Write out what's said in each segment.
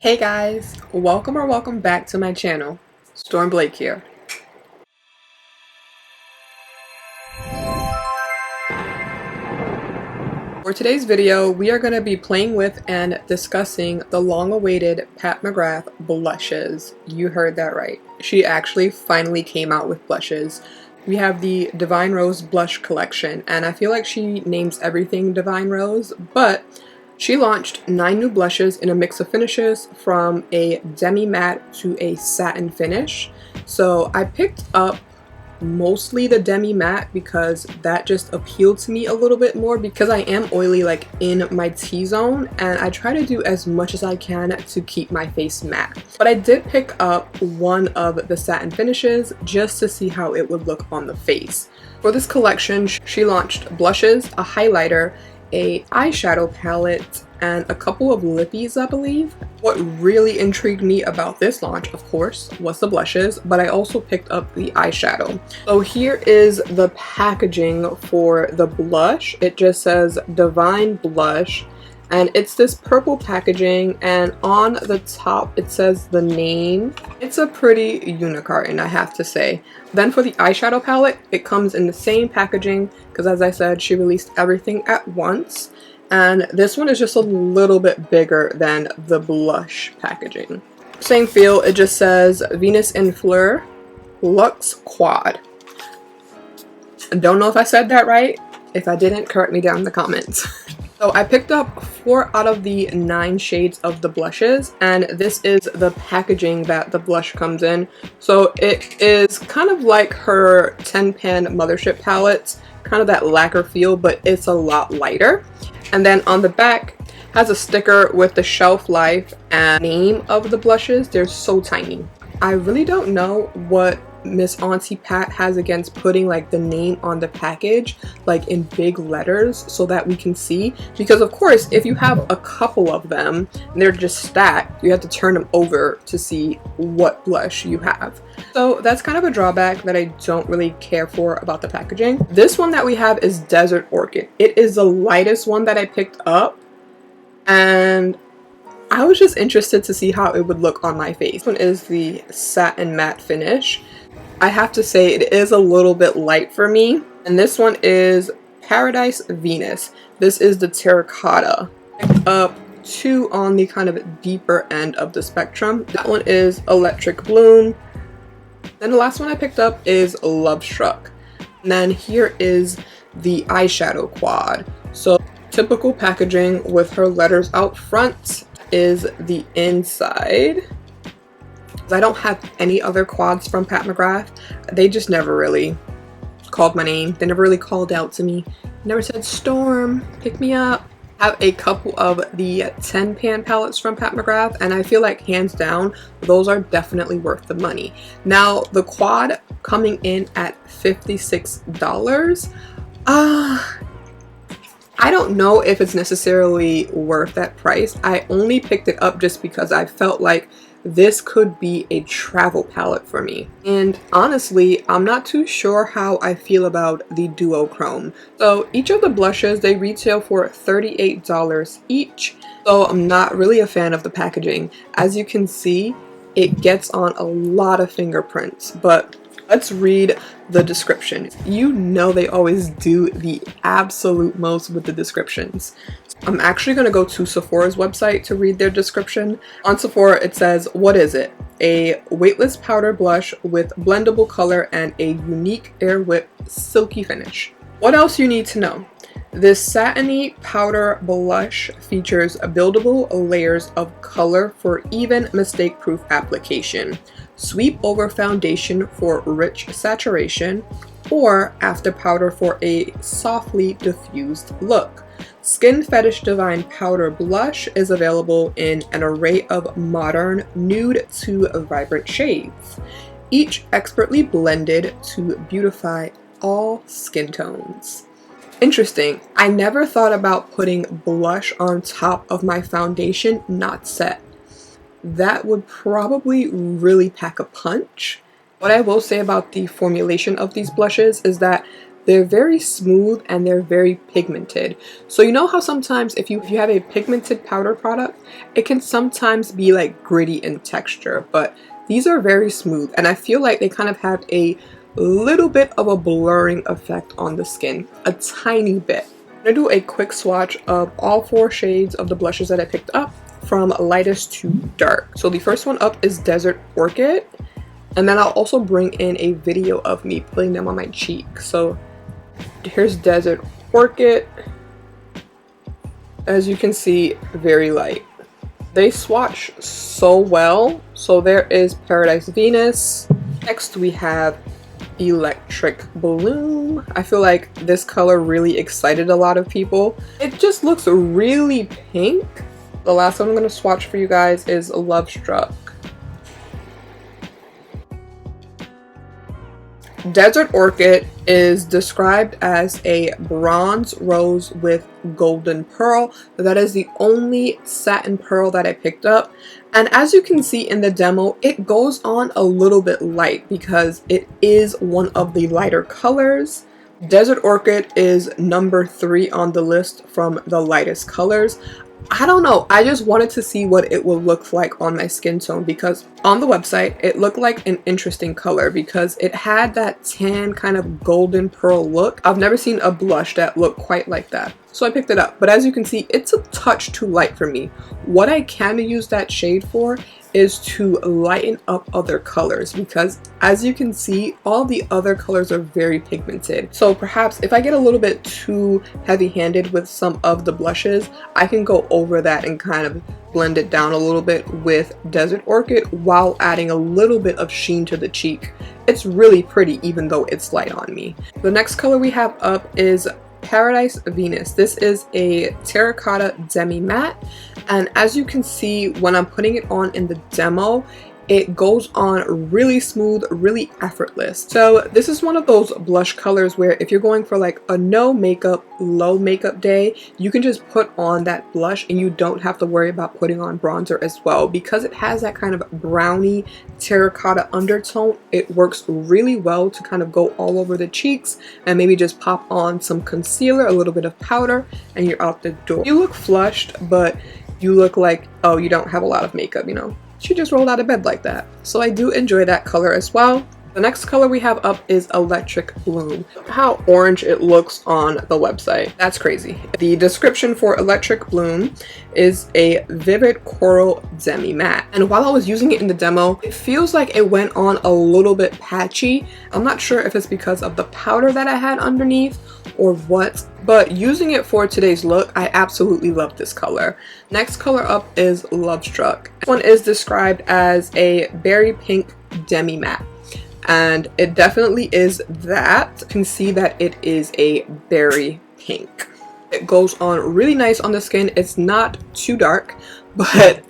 Hey guys, welcome back to my channel. Storm Blake here. For today's video, we are going to be playing with and discussing the long-awaited Pat McGrath blushes. You heard that right. She actually finally came out with blushes. We have the Divine Rose blush collection, and I feel like she names everything Divine Rose, but she launched 9 new blushes in a mix of finishes from a demi-matte to a satin finish. So I picked up mostly the demi-matte because that just appealed to me a little bit more because I am oily like in my T-zone and I try to do as much as I can to keep my face matte. But I did pick up one of the satin finishes just to see how it would look on the face. For this collection, she launched blushes, a highlighter, a eyeshadow palette, and a couple of lippies, I believe. What really intrigued me about this launch, of course, was the blushes, but I also picked up the eyeshadow. So here is the packaging for the blush. It just says Divine Blush, and it's this purple packaging, and on the top it says the name. It's a pretty unicorn, I have to say. Then for the eyeshadow palette, it comes in the same packaging because, as I said, she released everything at once. And this one is just a little bit bigger than the blush packaging. Same feel, it just says Venus in Fleur Luxe Quad. Don't know if I said that right. If I didn't, correct me down in the comments. So I picked up 4 out of the 9 shades of the blushes, and this is the packaging that the blush comes in. So it is kind of like her 10-pan Mothership palettes, kind of that lacquer feel, but it's a lot lighter. And then on the back has a sticker with the shelf life and name of the blushes. They're so tiny. I really don't know what Miss Auntie Pat has against putting like the name on the package like in big letters so that we can see, because of course if you have a couple of them and they're just stacked, you have to turn them over to see what blush you have. So that's kind of a drawback that I don't really care for about the packaging. This one that we have is Desert Orchid. It is the lightest one that I picked up, and I was just interested to see how it would look on my face. This one is the satin matte finish. I have to say it is a little bit light for me. And this one is Paradise Venus. This is the terracotta. I picked up 2 on the kind of deeper end of the spectrum. That one is Electric Bloom. Then the last one I picked up is Love Struck. And then here is the eyeshadow quad. So typical packaging with her letters out front is the inside. I don't have any other quads from Pat McGrath. They just never really called my name. They never really called out to me. Never said, Storm, pick me up. I have a couple of the 10-pan palettes from Pat McGrath, and I feel like hands down, those are definitely worth the money. Now, the quad coming in at $56. I don't know if it's necessarily worth that price. I only picked it up just because I felt like this could be a travel palette for me. And honestly, I'm not too sure how I feel about the duochrome. So each of the blushes, they retail for $38 each. So I'm not really a fan of the packaging. As you can see, it gets on a lot of fingerprints, but let's read the description. You know they always do the absolute most with the descriptions. I'm actually going to go to Sephora's website to read their description. On Sephora it says, what is it? A weightless powder blush with blendable color and a unique air whip silky finish. What else you need to know? This satiny powder blush features buildable layers of color for even mistake-proof application. Sweep over foundation for rich saturation, or after powder for a softly diffused look. Skin Fetish Divine Powder Blush is available in an array of modern nude to vibrant shades, each expertly blended to beautify all skin tones. Interesting. I never thought about putting blush on top of my foundation not set. That would probably really pack a punch. What I will say about the formulation of these blushes is that They're very smooth and they're very pigmented. So you know how sometimes if you have a pigmented powder product, it can sometimes be like gritty in texture, but these are very smooth and I feel like they kind of have a little bit of a blurring effect on the skin, a tiny bit. I'm gonna do a quick swatch of all 4 shades of the blushes that I picked up from lightest to dark. So the first one up is Desert Orchid, and then I'll also bring in a video of me putting them on my cheek. So here's Desert Orchid. As you can see, very light. They swatch so well. So there is Paradise Venus. Next we have Electric Bloom. I feel like this color really excited a lot of people. It just looks really pink. The last one I'm going to swatch for you guys is Love Struck. Desert Orchid is described as a bronze rose with golden pearl. That is the only satin pearl that I picked up. And as you can see in the demo, it goes on a little bit light because it is one of the lighter colors. Desert Orchid is number 3 on the list from the lightest colors. I don't know, I just wanted to see what it would look like on my skin tone because on the website it looked like an interesting color because it had that tan kind of golden pearl look. I've never seen a blush that looked quite like that. So I picked it up, but as you can see, it's a touch too light for me. What I can use that shade for is to lighten up other colors because as you can see, all the other colors are very pigmented. So perhaps if I get a little bit too heavy-handed with some of the blushes, I can go over that and kind of blend it down a little bit with Desert Orchid while adding a little bit of sheen to the cheek. It's really pretty even though it's light on me. The next color we have up is Paradise Venus. This is a terracotta demi matte, and as you can see when I'm putting it on in the demo, it goes on really smooth, really effortless. So this is one of those blush colors where if you're going for like a no makeup, low makeup day, you can just put on that blush and you don't have to worry about putting on bronzer as well. Because it has that kind of brownie terracotta undertone, it works really well to kind of go all over the cheeks and maybe just pop on some concealer, a little bit of powder, and you're out the door. You look flushed, but you look like, oh, you don't have a lot of makeup, you know? She just rolled out of bed like that. So I do enjoy that color as well. The next color we have up is Electric Bloom. How orange it looks on the website. That's crazy. The description for Electric Bloom is a vivid coral demi matte. And while I was using it in the demo, it feels like it went on a little bit patchy. I'm not sure if it's because of the powder that I had underneath or what, but using it for today's look, I absolutely love this color. Next color up is Love Struck. This one is described as a berry pink demi matte, and it definitely is that. You can see that it is a berry pink. It goes on really nice on the skin. It's not too dark, but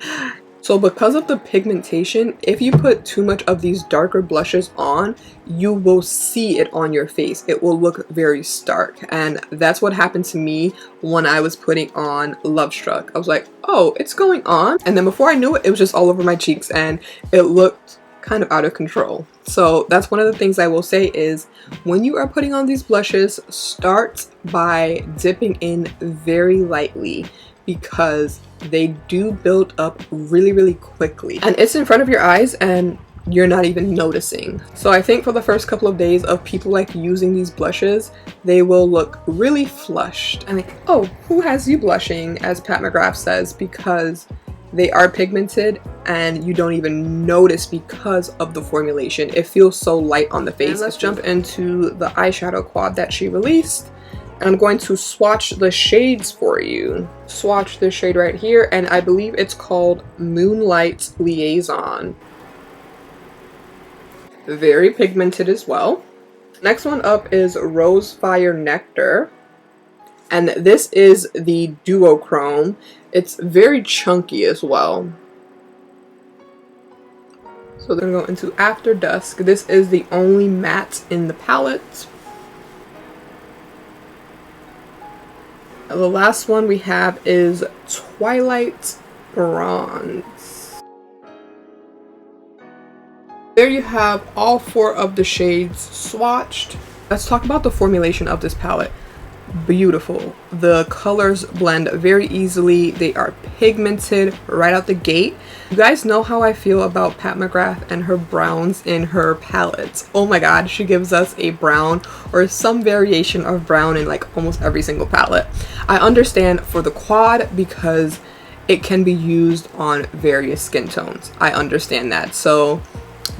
so because of the pigmentation, if you put too much of these darker blushes on, you will see it on your face. It will look very stark, and that's what happened to me when I was putting on Love Struck. I was like, oh, it's going on, and then before I knew it, it was just all over my cheeks and it looked kind of out of control. So that's one of the things I will say is when you are putting on these blushes, start by dipping in very lightly because they do build up really, really quickly. And it's in front of your eyes and you're not even noticing. So I think for the first couple of days of people like using these blushes, they will look really flushed and like, oh, who has you blushing, as Pat McGrath says, because they are pigmented and you don't even notice because of the formulation. It feels so light on the face. And let's jump into the eyeshadow quad that she released. And I'm going to swatch the shades for you. Swatch this shade right here, and I believe it's called Moonlight Liaison. Very pigmented as well. Next one up is Rose Fire Nectar. And this is the duochrome. It's very chunky as well. So they're going to go into After Dusk. This is the only matte in the palette. The last one we have is Twilight Bronze. There you have all 4 of the shades swatched. Let's talk about the formulation of this palette. Beautiful. The colors blend very easily. They are pigmented right out the gate. You guys know how I feel about Pat McGrath and her browns in her palettes. Oh my god, she gives us a brown or some variation of brown in like almost every single palette. I understand for the quad because it can be used on various skin tones. I understand that. So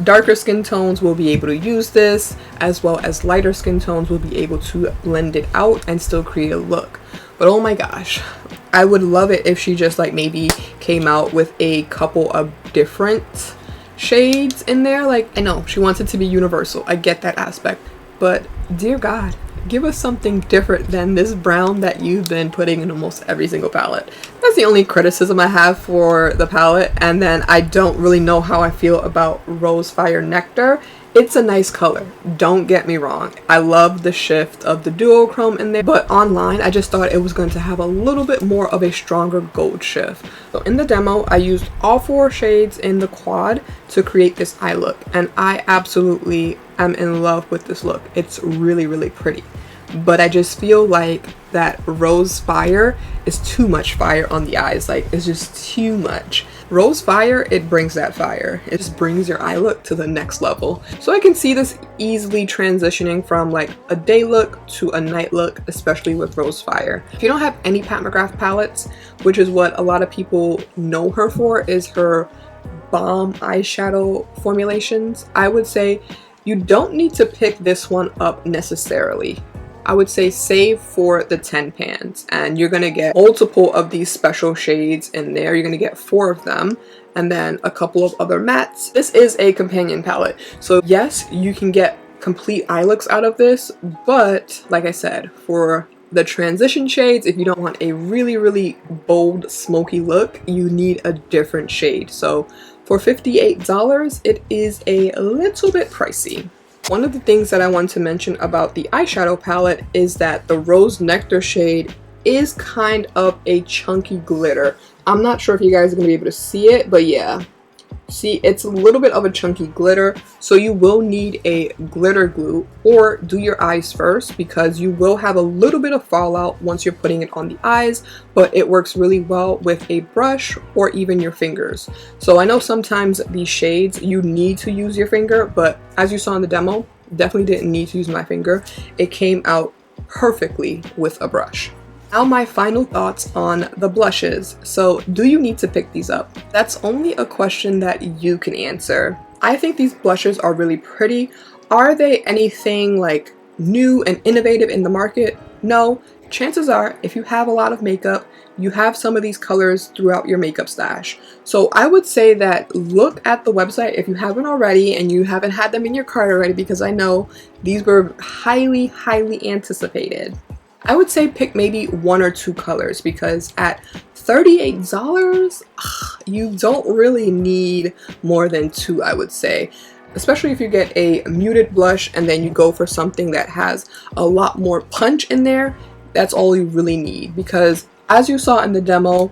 darker skin tones will be able to use this, as well as lighter skin tones will be able to blend it out and still create a look. But oh my gosh, I would love it if she just like maybe came out with a couple of different shades in there. Like, I know she wants it to be universal, I get that aspect, but dear god, give us something different than this brown that you've been putting in almost every single palette. That's the only criticism I have for the palette. And then I don't really know how I feel about Rose Fire Nectar. It's a nice color, don't get me wrong. I love the shift of the duochrome in there, but online I just thought it was going to have a little bit more of a stronger gold shift. So in the demo, I used all 4 shades in the quad to create this eye look, and I absolutely am in love with this look. It's really, really pretty. But I just feel like that Rose Fire is too much fire on the eyes. Like, it's just too much. Rose Fire, it brings that fire. It just brings your eye look to the next level. So I can see this easily transitioning from like a day look to a night look, especially with Rose Fire. If you don't have any Pat McGrath palettes, which is what a lot of people know her for, is her bomb eyeshadow formulations, I would say you don't need to pick this one up necessarily. I would say save for the 10 pans, and you're going to get multiple of these special shades in there. You're going to get 4 of them and then a couple of other mattes. This is a companion palette, so yes, you can get complete eye looks out of this, but like I said, for the transition shades, if you don't want a really, really bold smoky look, you need a different shade. So for $58, it is a little bit pricey. One of the things that I want to mention about the eyeshadow palette is that the Rose Nectar shade is kind of a chunky glitter. I'm not sure if you guys are going to be able to see it, but yeah. See, it's a little bit of a chunky glitter, so you will need a glitter glue or do your eyes first, because you will have a little bit of fallout once you're putting it on the eyes, but it works really well with a brush or even your fingers. So I know sometimes these shades you need to use your finger, but as you saw in the demo, definitely didn't need to use my finger. It came out perfectly with a brush. Now my final thoughts on the blushes. So do you need to pick these up? That's only a question that you can answer. I think these blushes are really pretty. Are they anything like new and innovative in the market? No. Chances are, if you have a lot of makeup, you have some of these colors throughout your makeup stash. So I would say that look at the website if you haven't already and you haven't had them in your cart already, because I know these were highly, highly anticipated. I would say pick maybe 1 or 2 colors, because at $38, you don't really need more than 2, I would say. Especially if you get a muted blush and then you go for something that has a lot more punch in there, that's all you really need. Because as you saw in the demo,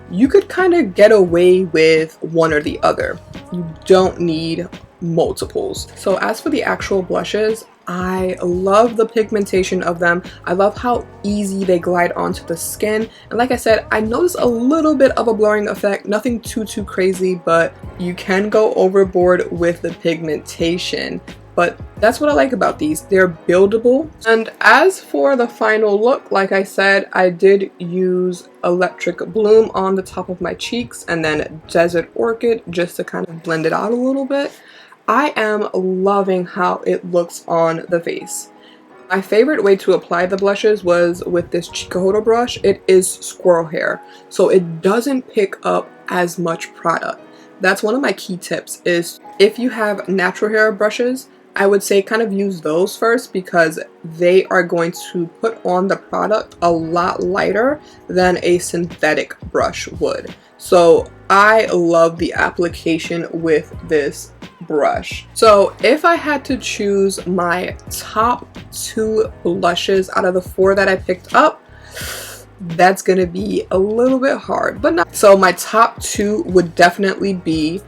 you could kind of get away with one or the other. You don't need multiples. So as for the actual blushes, I love the pigmentation of them. I love how easy they glide onto the skin. And like I said, I noticed a little bit of a blurring effect, nothing too crazy, but you can go overboard with the pigmentation. But that's what I like about these. They're buildable. And as for the final look, like I said, I did use Electric Bloom on the top of my cheeks and then Desert Orchid just to kind of blend it out a little bit. I am loving how it looks on the face. My favorite way to apply the blushes was with this Chikuhodo brush. It is squirrel hair, so it doesn't pick up as much product. That's one of my key tips, is if you have natural hair brushes, I would say kind of use those first, because they are going to put on the product a lot lighter than a synthetic brush would. So I love the application with this brush. So if I had to choose my top 2 blushes out of the 4 that I picked up, that's gonna be a little bit hard, but not. So my top 2 would definitely be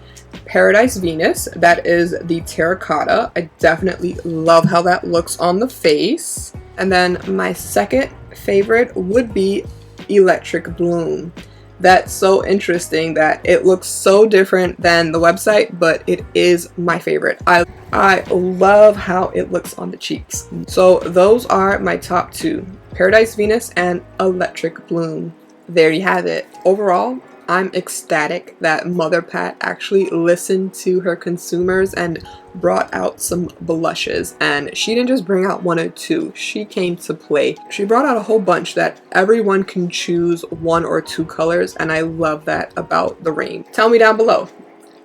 Paradise Venus, that is the terracotta. I definitely love how that looks on the face. And then my second favorite would be Electric Bloom. That's so interesting that it looks so different than the website, but it is my favorite. I love how it looks on the cheeks. So those are my top two, Paradise Venus and Electric Bloom. There you have it. Overall, I'm ecstatic that Mother Pat actually listened to her consumers and brought out some blushes. And she didn't just bring out one or two, she came to play. She brought out a whole bunch that everyone can choose one or two colors, and I love that about the range. Tell me down below,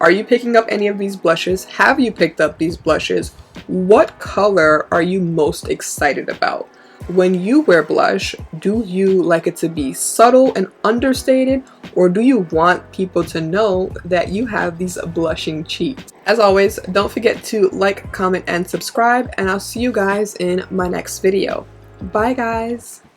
are you picking up any of these blushes? Have you picked up these blushes? What color are you most excited about? When you wear blush, do you like it to be subtle and understated, or do you want people to know that you have these blushing cheeks? As always, don't forget to like, comment, and subscribe, and I'll see you guys in my next video. Bye guys!